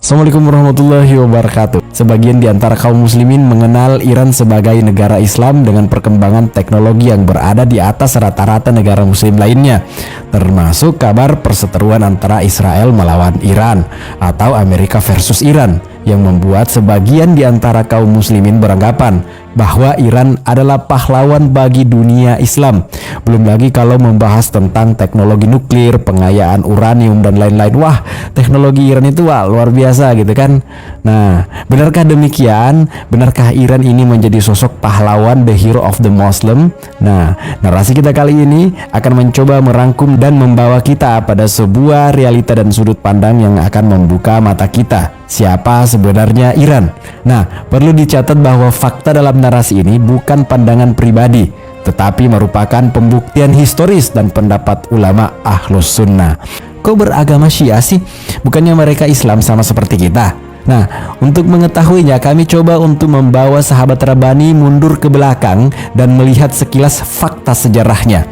Assalamualaikum warahmatullahi wabarakatuh. Sebagian di antara kaum muslimin mengenal Iran sebagai negara Islam dengan perkembangan teknologi yang berada di atas rata-rata negara muslim lainnya, termasuk kabar perseteruan antara Israel melawan Iran atau Amerika versus Iran, yang membuat sebagian di antara kaum muslimin beranggapan bahwa Iran adalah pahlawan bagi dunia Islam. Belum lagi kalau membahas tentang teknologi nuklir, pengayaan uranium dan lain-lain. Wah, teknologi Iran itu luar biasa gitu kan. Nah, benarkah demikian? Benarkah Iran ini menjadi sosok pahlawan, the hero of the Muslim? Nah, narasi kita kali ini akan mencoba merangkum dan membawa kita pada sebuah realita dan sudut pandang yang akan membuka mata kita. Siapa sebenarnya Iran? Nah, perlu dicatat bahwa fakta dalam narasi ini bukan pandangan pribadi, tetapi merupakan pembuktian historis dan pendapat ulama Ahlus Sunnah. Kok beragama Syiah sih? Bukannya mereka Islam sama seperti kita? Nah, untuk mengetahuinya kami coba untuk membawa sahabat Rabbani mundur ke belakang dan melihat sekilas fakta sejarahnya.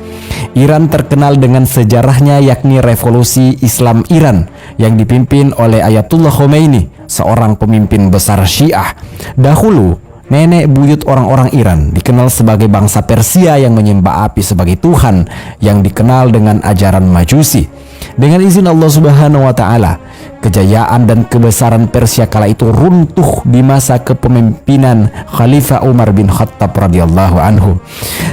Iran terkenal dengan sejarahnya, yakni revolusi Islam Iran yang dipimpin oleh Ayatullah Khomeini, seorang pemimpin besar Syiah. Dahulu, nenek buyut orang-orang Iran dikenal sebagai bangsa Persia yang menyembah api sebagai Tuhan, yang dikenal dengan ajaran Majusi. Dengan izin Allah Subhanahu wa Ta'ala, kejayaan dan kebesaran Persia kala itu runtuh di masa kepemimpinan Khalifah Umar bin Khattab radhiyallahu anhu.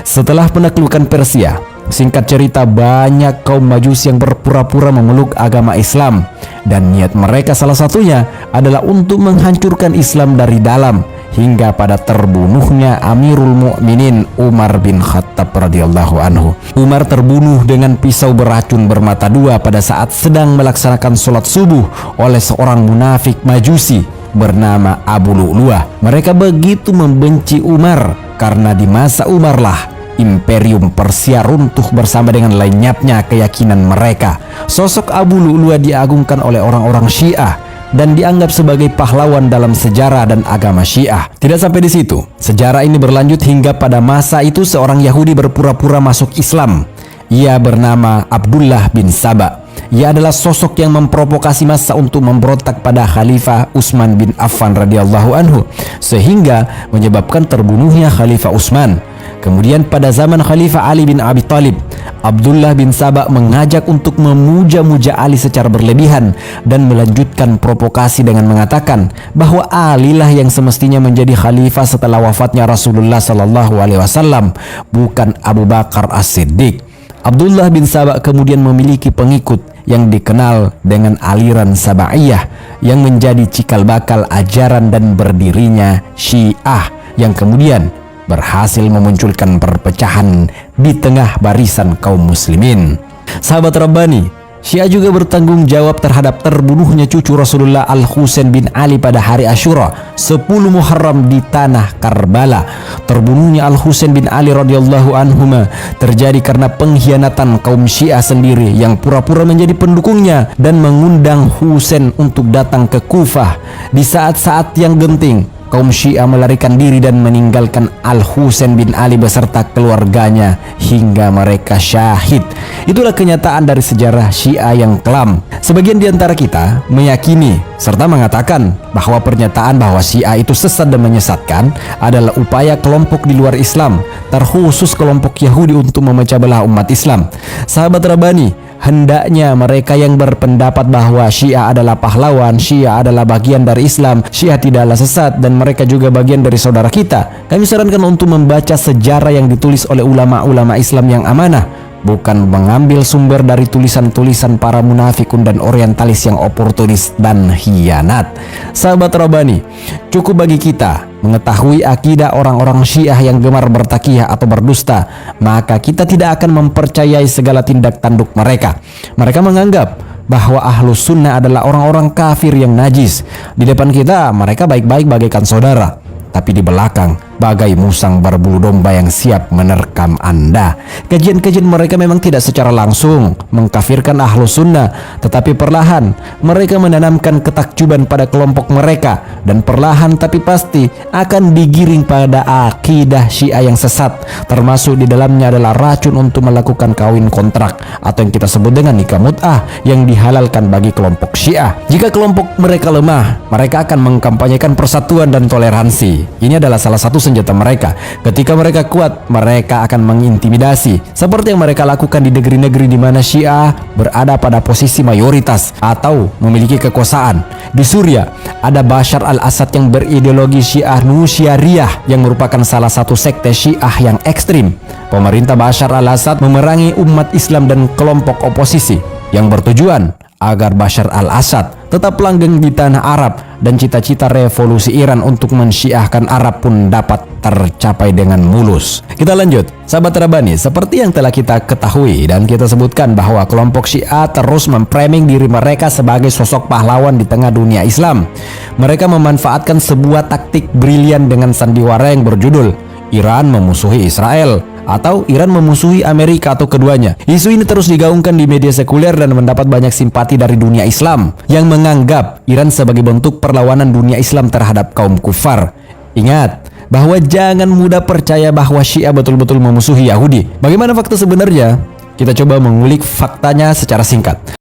Setelah penaklukan Persia, singkat cerita, banyak kaum Majusi yang berpura-pura memeluk agama Islam, dan niat mereka salah satunya adalah untuk menghancurkan Islam dari dalam, hingga pada terbunuhnya Amirul Mukminin Umar bin Khattab radhiyallahu anhu. Umar terbunuh dengan pisau beracun bermata dua pada saat sedang melaksanakan sholat subuh oleh seorang munafik Majusi bernama Abu Lu'lu'ah. Mereka begitu membenci Umar karena di masa Umarlah Imperium Persia runtuh bersama dengan lenyapnya keyakinan mereka. Sosok Abu Lu'lu'ah diagungkan oleh orang-orang Syiah dan dianggap sebagai pahlawan dalam sejarah dan agama Syiah. Tidak sampai di situ, sejarah ini berlanjut hingga pada masa itu seorang Yahudi berpura-pura masuk Islam. Ia bernama Abdullah bin Saba. Ia adalah sosok yang memprovokasi massa untuk memberontak pada Khalifah Utsman bin Affan radhiyallahu anhu, sehingga menyebabkan terbunuhnya Khalifah Utsman. Kemudian pada zaman Khalifah Ali bin Abi Thalib, Abdullah bin Saba mengajak untuk memuja-muja Ali secara berlebihan dan melanjutkan provokasi dengan mengatakan bahwa Ali lah yang semestinya menjadi khalifah setelah wafatnya Rasulullah sallallahu alaihi wasallam, bukan Abu Bakar As-Siddiq. Abdullah bin Saba kemudian memiliki pengikut yang dikenal dengan aliran Sabaiyah, yang menjadi cikal bakal ajaran dan berdirinya Syiah, yang kemudian berhasil memunculkan perpecahan di tengah barisan kaum muslimin. Sahabat Rabbani, Syiah juga bertanggung jawab terhadap terbunuhnya cucu Rasulullah Al-Husain bin Ali pada hari Asyura 10 Muharram di tanah Karbala. Terbunuhnya Al-Husain bin Ali radhiyallahu anhuma terjadi karena pengkhianatan kaum Syiah sendiri yang pura-pura menjadi pendukungnya dan mengundang Husain untuk datang ke Kufah di saat-saat yang genting. Kaum Syiah melarikan diri dan meninggalkan Al-Husain bin Ali beserta keluarganya hingga mereka syahid. Itulah kenyataan dari sejarah Syiah yang kelam. Sebagian di antara kita meyakini serta mengatakan bahwa pernyataan bahwa Syiah itu sesat dan menyesatkan adalah upaya kelompok di luar Islam, terkhusus kelompok Yahudi, untuk memecah belah umat Islam. Sahabat Rabbani, hendaknya mereka yang berpendapat bahwa Syiah adalah pahlawan, Syiah adalah bagian dari Islam, Syiah tidaklah sesat dan mereka juga bagian dari saudara kita, kami sarankan untuk membaca sejarah yang ditulis oleh ulama-ulama Islam yang amanah, bukan mengambil sumber dari tulisan-tulisan para munafikun dan orientalis yang oportunis dan khianat. Sahabat Rabbani, cukup bagi kita mengetahui akidah orang-orang Syiah yang gemar bertakiyah atau berdusta, maka kita tidak akan mempercayai segala tindak tanduk mereka. Mereka menganggap bahwa Ahlus Sunnah adalah orang-orang kafir yang najis. Di depan kita mereka baik-baik bagaikan saudara, tapi di belakang bagai musang berbulu domba yang siap menerkam Anda. Kajian-kajian mereka memang tidak secara langsung mengkafirkan Ahlus Sunnah, tetapi perlahan mereka menanamkan ketakjuban pada kelompok mereka, dan perlahan tapi pasti akan digiring pada akidah Syiah yang sesat, termasuk di dalamnya adalah racun untuk melakukan kawin kontrak atau yang kita sebut dengan nikah mut'ah yang dihalalkan bagi kelompok Syiah. Jika kelompok mereka lemah, mereka akan mengkampanyekan persatuan dan toleransi. Ini adalah salah satu senjata mereka. Ketika mereka kuat, mereka akan mengintimidasi, seperti yang mereka lakukan di negeri-negeri di mana Syiah berada pada posisi mayoritas atau memiliki kekuasaan. Di Suriah, ada Bashar al-Assad yang berideologi Syiah Nusyariyah yang merupakan salah satu sekte Syiah yang ekstrim. Pemerintah Bashar al-Assad memerangi umat Islam dan kelompok oposisi yang bertujuan agar Bashar al-Assad tetap langgeng di tanah Arab, dan cita-cita revolusi Iran untuk mensyiahkan Arab pun dapat tercapai dengan mulus. Kita lanjut, sahabat Rabbani. Seperti yang telah kita ketahui dan kita sebutkan bahwa kelompok Syiah terus memframing diri mereka sebagai sosok pahlawan di tengah dunia Islam. Mereka memanfaatkan sebuah taktik brilian dengan sandiwara yang berjudul Iran memusuhi Israel atau Iran memusuhi Amerika atau keduanya. Isu ini terus digaungkan di media sekuler dan mendapat banyak simpati dari dunia Islam yang menganggap Iran sebagai bentuk perlawanan dunia Islam terhadap kaum kufar. Ingat bahwa jangan mudah percaya bahwa Syiah betul-betul memusuhi Yahudi. Bagaimana fakta sebenarnya? Kita coba mengulik faktanya secara singkat.